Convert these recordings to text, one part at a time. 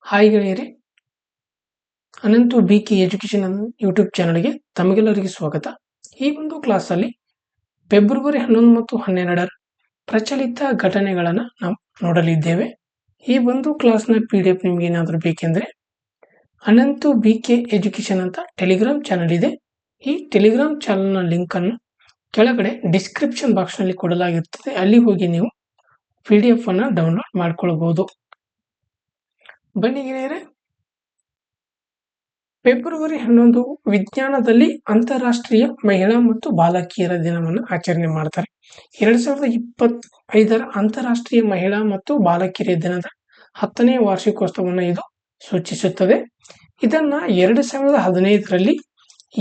Hi ಗೆಳೆಯರೇ, Ananthu B K education YouTube ಚಾನಲ್ಗೆ ತಮಗೆಲ್ಲರಿಗೆ ಸ್ವಾಗತ. ಈ ಒಂದು ಕ್ಲಾಸಲ್ಲಿ ಫೆಬ್ರವರಿ 11 ಮತ್ತು 12 ಪ್ರಚಲಿತ ಘಟನೆಗಳನ್ನು ನಾವು ನೋಡಲಿದ್ದೇವೆ. ಈ ಒಂದು ಕ್ಲಾಸ್ನ PDF ನಿಮ್ಗೆ ಏನಾದರೂ ಬೇಕೆಂದರೆ ಅನಂತು ಬಿ ಕೆ ಎಜುಕೇಶನ್ ಅಂತ ಟೆಲಿಗ್ರಾಮ್ ಚಾನಲ್ ಇದೆ. ಈ ಟೆಲಿಗ್ರಾಮ್ ಚಾನಲ್ನ ಲಿಂಕನ್ನು ಕೆಳಗಡೆ ಡಿಸ್ಕ್ರಿಪ್ಷನ್ ಬಾಕ್ಸ್ನಲ್ಲಿ ಕೊಡಲಾಗಿರ್ತದೆ. ಅಲ್ಲಿ ಹೋಗಿ ನೀವು PDF ಅನ್ನು ಡೌನ್ಲೋಡ್ ಮಾಡ್ಕೊಳ್ಬಹುದು. ಬನ್ನಿ ಗೆಳೆಯರೇ, ಫೆಬ್ರವರಿ 11 ವಿಜ್ಞಾನದಲ್ಲಿ ಅಂತಾರಾಷ್ಟ್ರೀಯ ಮಹಿಳಾ ಮತ್ತು ಬಾಲಕಿಯರ ದಿನವನ್ನು ಆಚರಣೆ ಮಾಡ್ತಾರೆ. 2025 ಅಂತಾರಾಷ್ಟ್ರೀಯ ಮಹಿಳಾ ಮತ್ತು ಬಾಲಕಿಯರ ದಿನದ 10ನೇ ವಾರ್ಷಿಕೋತ್ಸವವನ್ನು ಇದು ಸೂಚಿಸುತ್ತದೆ. ಇದನ್ನ 2015ರಲ್ಲಿ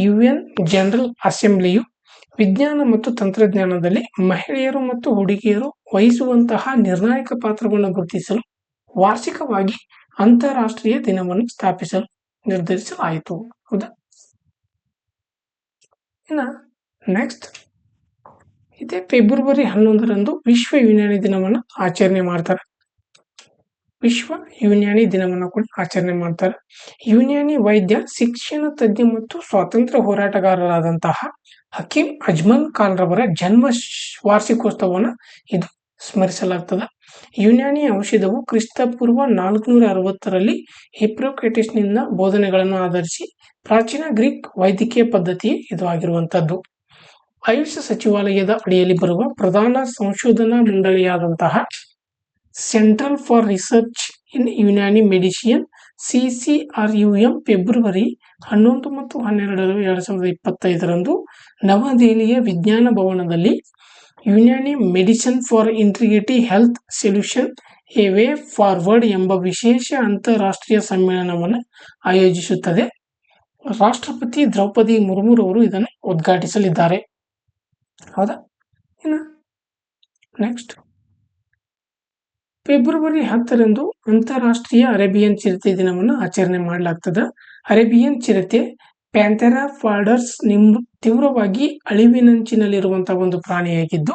UN ಜನರಲ್ ಅಸೆಂಬ್ಲಿಯು ವಿಜ್ಞಾನ ಮತ್ತು ತಂತ್ರಜ್ಞಾನದಲ್ಲಿ ಮಹಿಳೆಯರು ಮತ್ತು ಹುಡುಗಿಯರು ವಹಿಸುವಂತಹ ನಿರ್ಣಾಯಕ ಪಾತ್ರವನ್ನು ಗುರುತಿಸಲು ವಾರ್ಷಿಕವಾಗಿ ಅಂತಾರಾಷ್ಟ್ರೀಯ ದಿನವನ್ನು ಸ್ಥಾಪಿಸಲು ನಿರ್ಧರಿಸಲಾಯಿತು. ಹೌದಾ? ಇನ್ನು ನೆಕ್ಸ್ಟ್, ಇದೇ ಫೆಬ್ರವರಿ 11ರಂದು ವಿಶ್ವ ವಿಜ್ಞಾನಿ ದಿನವನ್ನು ಆಚರಣೆ ಮಾಡ್ತಾರೆ. ವಿಶ್ವ ವಿಜ್ಞಾನಿ ದಿನವನ್ನು ಕೂಡ ಆಚರಣೆ ಮಾಡ್ತಾರೆ. ವಿಜ್ಞಾನಿ, ವೈದ್ಯ, ಶಿಕ್ಷಣ ತಜ್ಞ ಮತ್ತು ಸ್ವಾತಂತ್ರ್ಯ ಹೋರಾಟಗಾರರಾದಂತಹ ಹಕೀಂ ಅಜ್ಮಲ್ ಖಾನ್ ರವರ ಜನ್ಮ ವಾರ್ಷಿಕೋತ್ಸವವನ್ನು ಇದು ಸ್ಮರಿಸಲಾಗ್ತದೆ. ಯುನಾನಿ ಔಷಧವು ಕ್ರಿಸ್ತಪೂರ್ವ 460ರಲ್ಲಿ ಹಿಪ್ರೋಕ್ರೇಟಿಸ್ನಿಂದ ಬೋಧನೆಗಳನ್ನು ಆಧರಿಸಿ ಪ್ರಾಚೀನ ಗ್ರೀಕ್ ವೈದ್ಯಕೀಯ ಪದ್ಧತಿಯೇ ಇದು ಆಗಿರುವಂಥದ್ದು. ಆಯುಷ್ ಸಚಿವಾಲಯದ ಅಡಿಯಲ್ಲಿ ಬರುವ ಪ್ರಧಾನ ಸಂಶೋಧನಾ ಮಂಡಳಿಯಾದಂತಹ central for research in Unani medicine CCRUM February 11 ಮತ್ತು 12 2025ರಂದು ನವದೆಹಲಿಯ ವಿಜ್ಞಾನ ಭವನದಲ್ಲಿ Unani medicine for integrative health solution a way forward ಎಂಬ ವಿಶೇಷ ಅಂತಾರಾಷ್ಟ್ರೀಯ ಸಮ್ಮೇಳನವನ್ನು ಆಯೋಜಿಸುತ್ತದೆ. ರಾಷ್ಟ್ರಪತಿ ದ್ರೌಪದಿ ಮುರ್ಮುರವರು ಇದನ್ನು ಉದ್ಘಾಟಿಸಲಿದ್ದಾರೆ. ಹೌದಾ? ಇನ್ನು ನೆಕ್ಸ್ಟ್, ಫೆಬ್ರವರಿ 10ರಂದು ಅಂತಾರಾಷ್ಟ್ರೀಯ ಅರೇಬಿಯನ್ ಚಿರತೆ ದಿನವನ್ನು ಆಚರಣೆ ಮಾಡಲಾಗ್ತದೆ. ಅರೇಬಿಯನ್ ಚಿರತೆ ಪ್ಯಾಂಥೆರಾ ಪಾರ್ಡರ್ಸ್ ತೀವ್ರವಾಗಿ ಅಳಿವಿನಂಚಿನಲ್ಲಿರುವಂತಹ ಒಂದು ಪ್ರಾಣಿಯಾಗಿದ್ದು,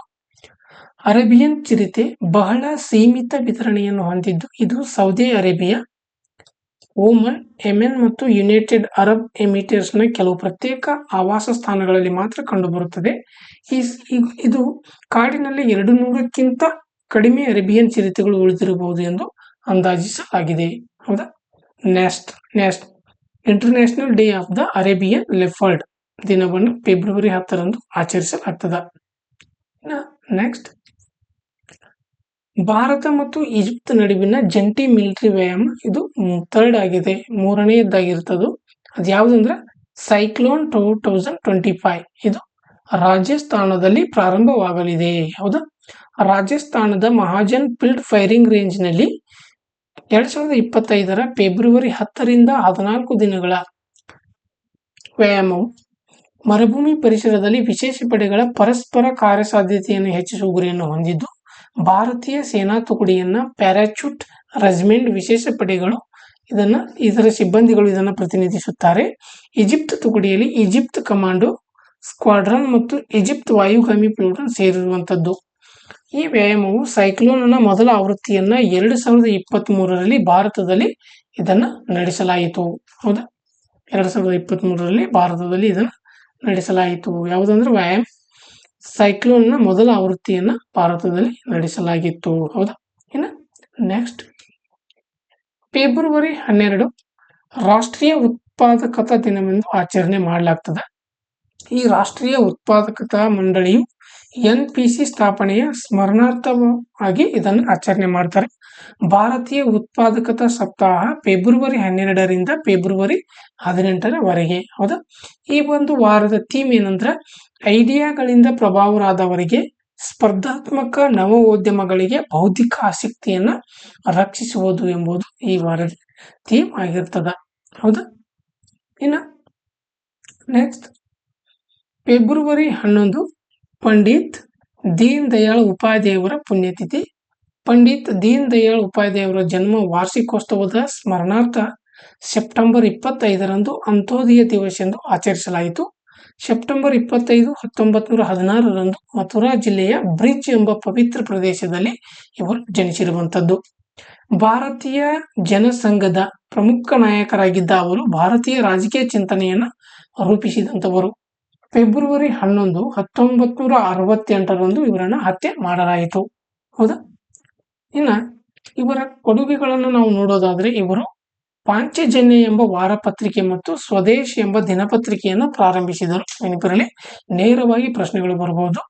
ಅರೇಬಿಯನ್ ಚಿರತೆ ಬಹಳ ಸೀಮಿತ ವಿತರಣೆಯನ್ನು ಹೊಂದಿದ್ದು, ಇದು ಸೌದಿ ಅರೇಬಿಯಾ, ಓಮನ್, ಯೆಮೆನ್ ಮತ್ತು ಯುನೈಟೆಡ್ ಅರಬ್ ಎಮಿರೇಟ್ಸ್ನ ಕೆಲವು ಪ್ರತ್ಯೇಕ ಆವಾಸ ಸ್ಥಾನಗಳಲ್ಲಿ ಮಾತ್ರ ಕಂಡುಬರುತ್ತದೆ. ಇದು ಕಾಡಿನಲ್ಲಿ 200ಕ್ಕಿಂತ ಕಡಿಮೆ ಅರೇಬಿಯನ್ ಚಿರತೆಗಳು ಉಳಿದಿರಬಹುದು ಎಂದು ಅಂದಾಜಿಸಲಾಗಿದೆ. ಹೌದಾ? Next international day of the Arabian leopard ದಿನವನ್ನು ಫೆಬ್ರವರಿ 10ರಂದು ಆಚರಿಸಲಾಗ್ತದೆ. ನೆಕ್ಸ್ಟ್, ಭಾರತ ಮತ್ತು ಈಜಿಪ್ಟ್ ನಡುವಿನ ಜಂಟಿ ಮಿಲಿಟರಿ ವ್ಯಾಯಾಮ ಇದು ಥರ್ಡ್ ಆಗಿದೆ, ಮೂರನೆಯದ್ದಾಗಿರ್ತದೆ. ಅದು ಯಾವುದಂದ್ರೆ ಸೈಕ್ಲೋನ್ 2025. ಇದು ರಾಜಸ್ಥಾನದಲ್ಲಿ ಪ್ರಾರಂಭವಾಗಲಿದೆ. ಹೌದಾ? ರಾಜಸ್ಥಾನದ ಮಹಾಜನ್ ಫೀಲ್ಡ್ ಫೈರಿಂಗ್ ರೇಂಜ್ನಲ್ಲಿ 2025ರ ಫೆಬ್ರವರಿ 10ರಿಂದ 14 ದಿನಗಳ ವ್ಯಾಯಾಮವು ಮರುಭೂಮಿ ಪರಿಸರದಲ್ಲಿ ವಿಶೇಷ ಪಡೆಗಳ ಪರಸ್ಪರ ಕಾರ್ಯಸಾಧ್ಯತೆಯನ್ನು ಹೆಚ್ಚಿಸುವ ಗುರಿಯನ್ನು ಹೊಂದಿದ್ದು, ಭಾರತೀಯ ಸೇನಾ ತುಕಡಿಯನ್ನ ಪ್ಯಾರಾಚೂಟ್ ರೆಜಿಮೆಂಟ್ ವಿಶೇಷ ಪಡೆಗಳು ಇದರ ಸಿಬ್ಬಂದಿಗಳು ಇದನ್ನು ಪ್ರತಿನಿಧಿಸುತ್ತಾರೆ. ಈಜಿಪ್ಟ್ ತುಕಡಿಯಲ್ಲಿ ಈಜಿಪ್ಟ್ ಕಮಾಂಡೋ ಸ್ಕ್ವಾಡ್ರನ್ ಮತ್ತು ಈಜಿಪ್ಟ್ ವಾಯುಗಾಮಿ ಪ್ಲೂಟನ್ ಸೇರಿರುವಂಥದ್ದು. ಈ ವ್ಯಾಯಾಮವು ಸೈಕ್ಲೋನ್ನ ಮೊದಲ ಆವೃತ್ತಿಯನ್ನ 2023ರಲ್ಲಿ ಭಾರತದಲ್ಲಿ ಇದನ್ನ ನಡೆಸಲಾಯಿತು. ಹೌದಾ? 2023ರಲ್ಲಿ ಭಾರತದಲ್ಲಿ ಇದನ್ನು ನಡೆಸಲಾಯಿತು. ಯಾವುದಂದ್ರೆ ವ್ಯಾಯಾಮ ಸೈಕ್ಲೋನ್ನ ಮೊದಲ ಆವೃತ್ತಿಯನ್ನ ಭಾರತದಲ್ಲಿ ನಡೆಸಲಾಗಿತ್ತು. ಹೌದಾ? ಇನ್ನು ನೆಕ್ಸ್ಟ್, ಫೆಬ್ರವರಿ 12 ರಾಷ್ಟ್ರೀಯ ಉತ್ಪಾದಕತಾ ದಿನವೆಂದು ಆಚರಣೆ ಮಾಡಲಾಗ್ತದೆ. ಈ ರಾಷ್ಟ್ರೀಯ ಉತ್ಪಾದಕತಾ ಮಂಡಳಿಯು NPC ಸ್ಥಾಪನೆಯ ಸ್ಮರಣಾರ್ಥವಾಗಿ ಇದನ್ನು ಆಚರಣೆ ಮಾಡ್ತಾರೆ. ಭಾರತೀಯ ಉತ್ಪಾದಕತಾ ಸಪ್ತಾಹ ಫೆಬ್ರವರಿ 12ರಿಂದ ಫೆಬ್ರವರಿ 18ರವರೆಗೆ. ಹೌದಾ? ಈ ಒಂದು ವಾರದ ಥೀಮ್ ಏನಂದ್ರೆ ಐಡಿಯಾಗಳಿಂದ ಪ್ರಭಾವರಾದವರಿಗೆ, ಸ್ಪರ್ಧಾತ್ಮಕ ನವೋದ್ಯಮಗಳಿಗೆ ಬೌದ್ಧಿಕ ಆಸಕ್ತಿಯನ್ನ ರಕ್ಷಿಸುವುದು ಎಂಬುದು ಈ ವಾರದ ಥೀಮ್ ಆಗಿರ್ತದ. ಹೌದಾ? ಇನ್ನು ನೆಕ್ಸ್ಟ್, ಫೆಬ್ರವರಿ 11 ಪಂಡಿತ್ ದೀನ್ ದಯಾಳ್ ಉಪಾಧ್ಯಾಯವರ ಪುಣ್ಯತಿಥಿ. ಪಂಡಿತ್ ದೀನ್ ದಯಾಳ್ ಉಪಾಧ್ಯಾಯವರ ಜನ್ಮ ವಾರ್ಷಿಕೋತ್ಸವದ ಸ್ಮರಣಾರ್ಥ ಸೆಪ್ಟೆಂಬರ್ 25ರಂದು ಅಂತ್ಯೋದಯ ದಿವಸ ಎಂದು ಆಚರಿಸಲಾಯಿತು. ಸೆಪ್ಟೆಂಬರ್ 25, 1916ರಂದು ಮಥುರಾ ಜಿಲ್ಲೆಯ ಬ್ರಿಜ್ ಎಂಬ ಪವಿತ್ರ ಪ್ರದೇಶದಲ್ಲಿ ಇವರು ಜನಿಸಿರುವಂಥದ್ದು. ಭಾರತೀಯ ಜನಸಂಘದ ಪ್ರಮುಖ ನಾಯಕರಾಗಿದ್ದ ಅವರು ಭಾರತೀಯ ರಾಜಕೀಯ ಚಿಂತನೆಯನ್ನು ರೂಪಿಸಿದಂಥವರು. ಫೆಬ್ರವರಿ 11, 1968ರಂದು ಇವರನ್ನು ಹತ್ಯೆ ಮಾಡಲಾಯಿತು. ಹೌದಾ? ಇನ್ನು ಇವರ ಕೊಡುಗೆಗಳನ್ನು ನಾವು ನೋಡೋದಾದ್ರೆ, ಇವರು ಪಾಂಚಜನ್ಯ ಎಂಬ ವಾರಪತ್ರಿಕೆ ಮತ್ತು ಸ್ವದೇಶ್ ಎಂಬ ದಿನಪತ್ರಿಕೆಯನ್ನು ಪ್ರಾರಂಭಿಸಿದರು. ನೆನಪಿರಲಿ, ನೇರವಾಗಿ ಪ್ರಶ್ನೆಗಳು ಬರಬಹುದು.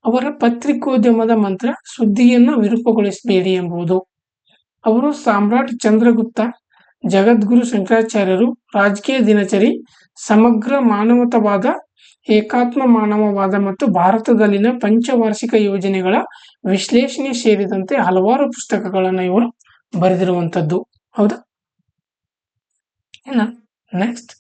ಅವರ ಪತ್ರಿಕೋದ್ಯಮದ ಮಂತ್ರ ಸುದ್ದಿಯನ್ನು ವಿರೂಪಗೊಳಿಸಬೇಡಿ ಎಂಬುದು. ಅವರು ಸಾಮ್ರಾಟ್ ಚಂದ್ರಗುಪ್ತ, ಜಗದ್ಗುರು ಶಂಕರಾಚಾರ್ಯರು, ರಾಜಕೀಯ ದಿನಚರಿ, ಸಮಗ್ರ ಮಾನವತಾವಾದ, ಏಕಾತ್ಮ ಮಾನವವಾದ ಮತ್ತು ಭಾರತದಲ್ಲಿನ ಪಂಚವಾರ್ಷಿಕ ಯೋಜನೆಗಳ ವಿಶ್ಲೇಷಣೆ ಸೇರಿದಂತೆ ಹಲವಾರು ಪುಸ್ತಕಗಳನ್ನು ಇವರು ಬರೆದಿರುವಂಥದ್ದು. ಹೌದಾ? ಇನ್ನು ನೆಕ್ಸ್ಟ್,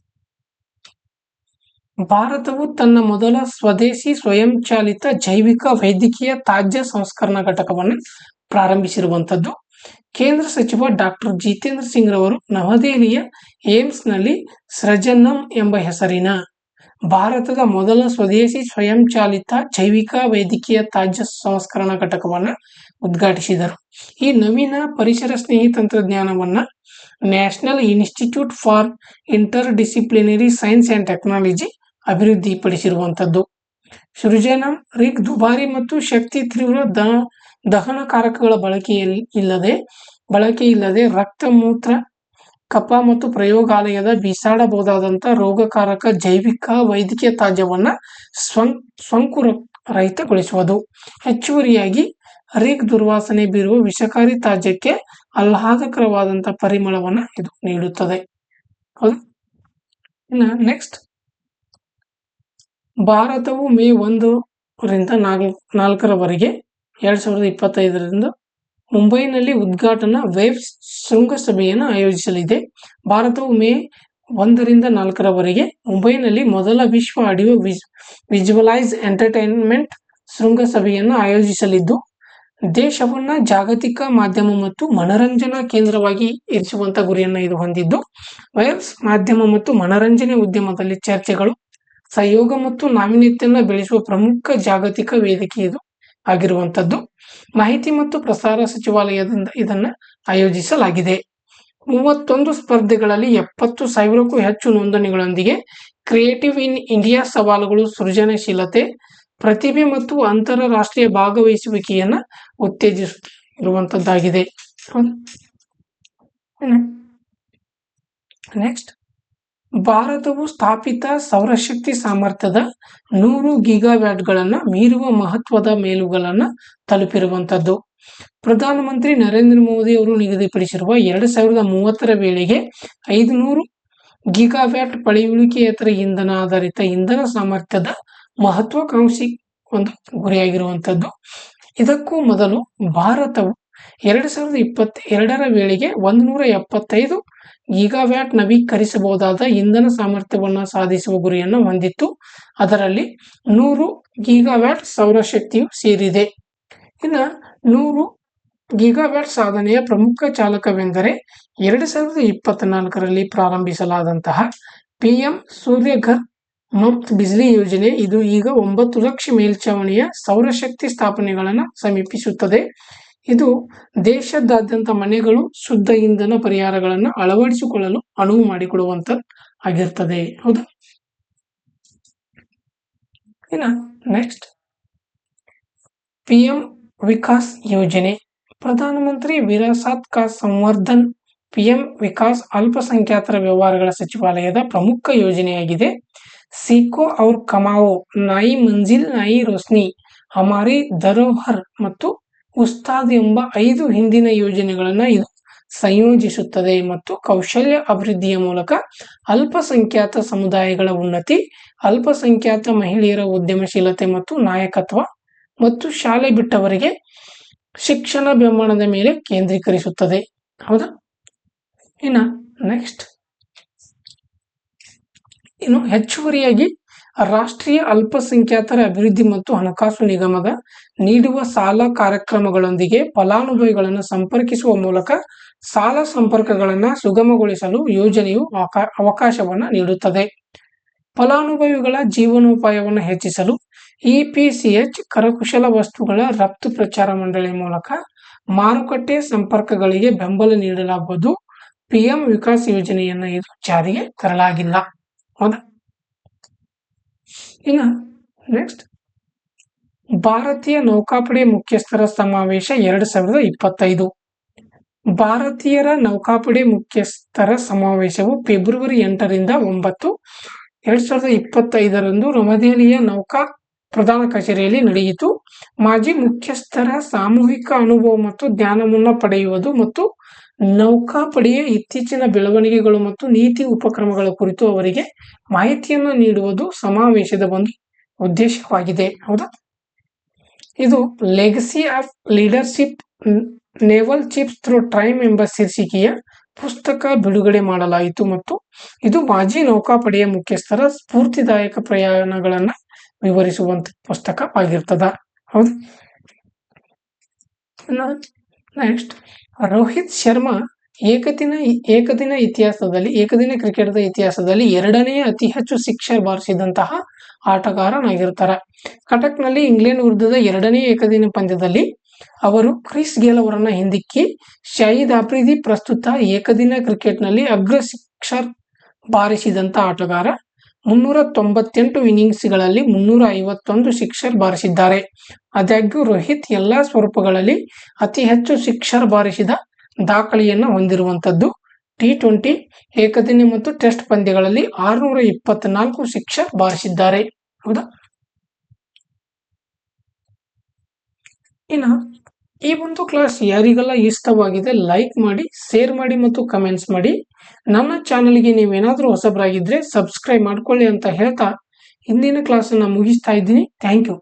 ಭಾರತವು ತನ್ನ ಮೊದಲ ಸ್ವದೇಶಿ ಸ್ವಯಂಚಾಲಿತ ಜೈವಿಕ ವೈದ್ಯಕೀಯ ತ್ಯಾಜ್ಯ ಸಂಸ್ಕರಣಾ ಘಟಕವನ್ನು ಪ್ರಾರಂಭಿಸಿರುವಂಥದ್ದು. ಕೇಂದ್ರ ಸಚಿವ ಡಾಕ್ಟರ್ ಜಿತೇಂದ್ರ ಸಿಂಗ್ ರವರು ನವದೆಹಲಿಯ ಏಮ್ಸ್ನಲ್ಲಿ ಸೃಜನಂ ಎಂಬ ಹೆಸರಿನ ಭಾರತದ ಮೊದಲ ಸ್ವದೇಶಿ ಸ್ವಯಂಚಾಲಿತ ಜೈವಿಕ ವೈದ್ಯಕೀಯ ತ್ಯಾಜ್ಯ ಸಂಸ್ಕರಣಾ ಘಟಕವನ್ನು ಉದ್ಘಾಟಿಸಿದರು. ಈ ನವೀನ ಪರಿಸರ ಸ್ನೇಹಿ ತಂತ್ರಜ್ಞಾನವನ್ನು national institute for interdisciplinary science and technology ಅಭಿವೃದ್ಧಿಪಡಿಸಿರುವಂಥದ್ದು. ಸೃಜನಂ ರಿಗ್ ದುಬಾರಿ ಮತ್ತು ಶಕ್ತಿ ತೀವ್ರ ದಹನಕಾರಕಗಳ ಬಳಕೆಯಿಲ್ಲದೆ ರಕ್ತ, ಮೂತ್ರ, ಕಫ ಮತ್ತು ಪ್ರಯೋಗಾಲಯದ ಬೀಸಾಡಬಹುದಾದಂಥ ರೋಗಕಾರಕ ಜೈವಿಕ ವೈದ್ಯಕೀಯ ತ್ಯಾಜ್ಯವನ್ನು ಸೋಂಕು ರಹಿತಗೊಳಿಸುವುದು. ಹೆಚ್ಚುವರಿಯಾಗಿ ರಿಗ್ ದುರ್ವಾಸನೆ ಬೀರುವ ವಿಷಕಾರಿ ತ್ಯಾಜ್ಯಕ್ಕೆ ಆಹ್ಲಾದಕರವಾದಂಥ ಪರಿಮಳವನ್ನು ಇದು ನೀಡುತ್ತದೆ. ಹೌದು. ಇನ್ನು ನೆಕ್ಸ್ಟ್, ಭಾರತವು ಮೇ 1ರಿಂದ 4ರವರೆಗೆ 2025ರಿಂದ ಮುಂಬೈನಲ್ಲಿ ಉದ್ಘಾಟನಾ ವೇವ್ ಶೃಂಗಸಭೆಯನ್ನು ಆಯೋಜಿಸಲಿದೆ. ಭಾರತವು ಮೇ 1ರಿಂದ 4ರವರೆಗೆ ಮುಂಬೈನಲ್ಲಿ ಮೊದಲ ವಿಶ್ವ ಆಡಿಯೋ ವಿಜುವಲೈಸ್ ಎಂಟರ್ಟೈನ್ಮೆಂಟ್ ಶೃಂಗಸಭೆಯನ್ನು ಆಯೋಜಿಸಲಿದ್ದು, ದೇಶವನ್ನು ಜಾಗತಿಕ ಮಾಧ್ಯಮ ಮತ್ತು ಮನರಂಜನಾ ಕೇಂದ್ರವಾಗಿ ಇರಿಸುವಂಥ ಗುರಿಯನ್ನು ಇದು ಹೊಂದಿದ್ದು, ವೇವ್ಸ್ ಮಾಧ್ಯಮ ಮತ್ತು ಮನರಂಜನೆ ಉದ್ಯಮದಲ್ಲಿ ಚರ್ಚೆಗಳು, ಸಹಯೋಗ ಮತ್ತು ನಾವೀನ್ಯತೆಯನ್ನು ಬೆಳೆಸುವ ಪ್ರಮುಖ ಜಾಗತಿಕ ವೇದಿಕೆ ಇದು ಆಗಿರುವಂಥದ್ದು. ಮಾಹಿತಿ ಮತ್ತು ಪ್ರಸಾರ ಸಚಿವಾಲಯದಿಂದ ಇದನ್ನು ಆಯೋಜಿಸಲಾಗಿದೆ. 31 ಸ್ಪರ್ಧೆಗಳಲ್ಲಿ 70,000ಕ್ಕೂ ಹೆಚ್ಚು ನೋಂದಣಿಗಳೊಂದಿಗೆ ಕ್ರಿಯೇಟಿವ್ ಇನ್ ಇಂಡಿಯಾ ಸವಾಲುಗಳು ಸೃಜನಶೀಲತೆ, ಪ್ರತಿಭೆ ಮತ್ತು ಅಂತಾರಾಷ್ಟ್ರೀಯ ಭಾಗವಹಿಸುವಿಕೆಯನ್ನು ಉತ್ತೇಜಿಸುತ್ತಿರುವಂಥದ್ದಾಗಿದೆ. ನೆಕ್ಸ್ಟ್, ಭಾರತವು ಸ್ಥಾಪಿತ ಸೌರಶಕ್ತಿ ಸಾಮರ್ಥ್ಯದ 100 ಗಿಗಾವ್ಯಾಟ್ಗಳನ್ನು ಮೀರುವ ಮಹತ್ವದ ಮೇಲುಗಲ್ಲನ್ನು ತಲುಪಿರುವಂಥದ್ದು. ಪ್ರಧಾನಮಂತ್ರಿ ನರೇಂದ್ರ ಮೋದಿ ಅವರು ನಿಗದಿಪಡಿಸಿರುವ 2030ರ ವೇಳೆಗೆ 500 ಗಿಗಾವ್ಯಾಟ್ ಪಳೆಯುಳಿಕೆಯೇತರ ಇಂಧನ ಆಧಾರಿತ ಇಂಧನ ಸಾಮರ್ಥ್ಯದ ಮಹತ್ವಾಕಾಂಕ್ಷಿ ಒಂದು ಗುರಿಯಾಗಿರುವಂಥದ್ದು. ಇದಕ್ಕೂ ಮೊದಲು ಭಾರತವು 2022ರ ವೇಳೆಗೆ 175 ಗಿಗಾವ್ಯಾಟ್ ನವೀಕರಿಸಬಹುದಾದ ಇಂಧನ ಸಾಮರ್ಥ್ಯವನ್ನು ಸಾಧಿಸುವ ಗುರಿಯನ್ನು ಹೊಂದಿತ್ತು. ಅದರಲ್ಲಿ 100 ಗಿಗಾವ್ಯಾಟ್ ಸೌರಶಕ್ತಿಯು ಸೇರಿದೆ. ಇನ್ನು 100 ಗಿಗಾವ್ಯಾಟ್ ಸಾಧನೆಯ ಪ್ರಮುಖ ಚಾಲಕವೆಂದರೆ 2024ರಲ್ಲಿ ಪ್ರಾರಂಭಿಸಲಾದಂತಹ PM ಸೂರ್ಯಘರ್ ಮುಫ್ತ್ ಬಿಜ್ಲಿ ಯೋಜನೆ. ಇದು ಈಗ 9 ಲಕ್ಷ ಮೇಲ್ಛಾವಣಿಯ ಸೌರಶಕ್ತಿ ಸ್ಥಾಪನೆಗಳನ್ನು ಸಮೀಪಿಸುತ್ತದೆ. ಇದು ದೇಶದಾದ್ಯಂತ ಮನೆಗಳು ಶುದ್ಧ ಇಂಧನ ಪರಿಹಾರಗಳನ್ನು ಅಳವಡಿಸಿಕೊಳ್ಳಲು ಅನುವು ಮಾಡಿಕೊಡುವಂಥದ್ದು ಆಗಿರ್ತದೆ. ಹೌದಾ? ಇನ್ನು ನೆಕ್ಸ್ಟ್, PM ವಿಕಾಸ್ ಯೋಜನೆ, ಪ್ರಧಾನಮಂತ್ರಿ ವಿರಾಸತ್ ಕಾ ಸಂವರ್ಧನ್ PM ವಿಕಾಸ್ ಅಲ್ಪಸಂಖ್ಯಾತರ ವ್ಯವಹಾರಗಳ ಸಚಿವಾಲಯದ ಪ್ರಮುಖ ಯೋಜನೆಯಾಗಿದೆ. ಸೀಖೋ ಔರ್ ಕಮಾವೋ, ನಾಯಿ ಮಂಜಿಲ್ ನಾಯಿ ರೋಶ್ನಿ, ಹಮಾರಿ ಧರೋಹರ್ ಮತ್ತು ಉಸ್ತಾದ್ ಎಂಬ 5 ಹಿಂದಿನ ಯೋಜನೆಗಳನ್ನು ಇದು ಸಂಯೋಜಿಸುತ್ತದೆ ಮತ್ತು ಕೌಶಲ್ಯ ಅಭಿವೃದ್ಧಿಯ ಮೂಲಕ ಅಲ್ಪಸಂಖ್ಯಾತ ಸಮುದಾಯಗಳ ಉನ್ನತಿ, ಅಲ್ಪಸಂಖ್ಯಾತ ಮಹಿಳೆಯರ ಉದ್ಯಮಶೀಲತೆ ಮತ್ತು ನಾಯಕತ್ವ ಮತ್ತು ಶಾಲೆ ಬಿಟ್ಟವರಿಗೆ ಶಿಕ್ಷಣ ಬೆಂಬಲದ ಮೇಲೆ ಕೇಂದ್ರೀಕರಿಸುತ್ತದೆ. ಹೌದಾ? ಇನ್ನು ನೆಕ್ಸ್ಟ್, ಇನ್ನು ಹೆಚ್ಚುವರಿಯಾಗಿ ರಾಷ್ಟ್ರೀಯ ಅಲ್ಪಸಂಖ್ಯಾತರ ಅಭಿವೃದ್ಧಿ ಮತ್ತು ಹಣಕಾಸು ನಿಗಮದ ನೀಡುವ ಸಾಲ ಕಾರ್ಯಕ್ರಮಗಳೊಂದಿಗೆ ಫಲಾನುಭವಿಗಳನ್ನು ಸಂಪರ್ಕಿಸುವ ಮೂಲಕ ಸಾಲ ಸಂಪರ್ಕಗಳನ್ನು ಸುಗಮಗೊಳಿಸಲು ಯೋಜನೆಯು ಅವಕಾಶವನ್ನು ನೀಡುತ್ತದೆ. ಫಲಾನುಭವಿಗಳ ಜೀವನೋಪಾಯವನ್ನು ಹೆಚ್ಚಿಸಲು EPCH ಕರಕುಶಲ ವಸ್ತುಗಳ ರಫ್ತು ಪ್ರಚಾರ ಮಂಡಳಿ ಮೂಲಕ ಮಾರುಕಟ್ಟೆ ಸಂಪರ್ಕಗಳಿಗೆ ಬೆಂಬಲ ನೀಡಲಾಗುವುದು. PM ವಿಕಾಸ್ ಯೋಜನೆಯನ್ನು ಇದು ಜಾರಿಗೆ ತರಲಾಗಿಲ್ಲ. ಹೌದಾ? ಇನ್ನು ನೆಕ್ಸ್ಟ್ ಭಾರತೀಯ ನೌಕಾಪಡೆ ಮುಖ್ಯಸ್ಥರ ಸಮಾವೇಶ 2025. ಭಾರತೀಯರ ನೌಕಾಪಡೆ ಮುಖ್ಯಸ್ಥರ ಸಮಾವೇಶವು ಫೆಬ್ರವರಿ 8ರಿಂದ 9, 2025ರಂದು ನವದೆಹಲಿಯ ನೌಕಾ ಪ್ರಧಾನ ಕಚೇರಿಯಲ್ಲಿ ನಡೆಯಿತು. ಮಾಜಿ ಮುಖ್ಯಸ್ಥರ ಸಾಮೂಹಿಕ ಅನುಭವ ಮತ್ತು ಜ್ಞಾನವನ್ನು ಪಡೆಯುವುದು ಮತ್ತು ನೌಕಾಪಡೆಯ ಇತ್ತೀಚಿನ ಬೆಳವಣಿಗೆಗಳು ಮತ್ತು ನೀತಿ ಉಪಕ್ರಮಗಳ ಕುರಿತು ಅವರಿಗೆ ಮಾಹಿತಿಯನ್ನು ನೀಡುವುದು ಸಮಾವೇಶದ ಒಂದು ಉದ್ದೇಶವಾಗಿದೆ. ಹೌದಾ? ಇದು legacy of leadership naval chiefs through time ಎಂಬ ಶೀರ್ಷಿಕೆಯ ಪುಸ್ತಕ ಬಿಡುಗಡೆ ಮಾಡಲಾಯಿತು ಮತ್ತು ಇದು ಮಾಜಿ ನೌಕಾಪಡೆಯ ಮುಖ್ಯಸ್ಥರ ಸ್ಫೂರ್ತಿದಾಯಕ ಪ್ರಯಾಣಗಳನ್ನು ವಿವರಿಸುವಂತ ಪುಸ್ತಕವಾಗಿರ್ತದ. ಹೌದು. ನೆಕ್ಸ್ಟ್ ರೋಹಿತ್ ಶರ್ಮಾ ಏಕದಿನ ಕ್ರಿಕೆಟ್ದ ಇತಿಹಾಸದಲ್ಲಿ 2ನೇ ಅತಿ ಹೆಚ್ಚು ಸಿಕ್ಸರ್ ಬಾರಿಸಿದಂತಹ ಆಟಗಾರನಾಗಿರ್ತಾರೆ. ಕಟಕ್ನಲ್ಲಿ ಇಂಗ್ಲೆಂಡ್ ವಿರುದ್ಧದ 2ನೇ ಏಕದಿನ ಪಂದ್ಯದಲ್ಲಿ ಅವರು ಕ್ರಿಸ್ ಗೇಲ್ ಅವರನ್ನ ಹಿಂದಿಕ್ಕಿ ಶಾಹಿದ್ ಆಫ್ರಿದಿ ಪ್ರಸ್ತುತ ಏಕದಿನ ಕ್ರಿಕೆಟ್ನಲ್ಲಿ ಅಗ್ರ ಸಿಕ್ಸರ್ ಬಾರಿಸಿದಂತ ಆಟಗಾರ. 398 ಇನ್ನಿಂಗ್ಸ್ಗಳಲ್ಲಿ 351 ಸಿಕ್ಸರ್ ಬಾರಿಸಿದ್ದಾರೆ. ಆದಾಗ್ಯೂ ರೋಹಿತ್ ಎಲ್ಲಾ ಸ್ವರೂಪಗಳಲ್ಲಿ ಅತಿ ಹೆಚ್ಚು ಸಿಕ್ಸರ್ ಬಾರಿಸಿದ ದಾಖಲೆಯನ್ನು ಹೊಂದಿರುವಂತದ್ದು. T20 ಏಕದಿನ ಮತ್ತು ಟೆಸ್ಟ್ ಪಂದ್ಯಗಳಲ್ಲಿ 624 ಸಿಕ್ಸರ್ ಬಾರಿಸಿದ್ದಾರೆ. ಹೌದಾ? ಇನ್ನು ಈ ಒಂದು ಕ್ಲಾಸ್ ಯಾರಿಗೆಲ್ಲ ಇಷ್ಟವಾಗಿದೆ ಲೈಕ್ ಮಾಡಿ, ಶೇರ್ ಮಾಡಿ ಮತ್ತು ಕಮೆಂಟ್ಸ್ ಮಾಡಿ. ನನ್ನ ಚಾನಲ್ಗೆ ನೀವೇನಾದರೂ ಹೊಸಬರಾಗಿದ್ರೆ ಸಬ್ಸ್ಕ್ರೈಬ್ ಮಾಡ್ಕೊಳ್ಳಿ ಅಂತ ಹೇಳ್ತಾ ಇಂದಿನ ಕ್ಲಾಸನ್ನು ಮುಗಿಸ್ತಾ ಇದ್ದೀನಿ. Thank you.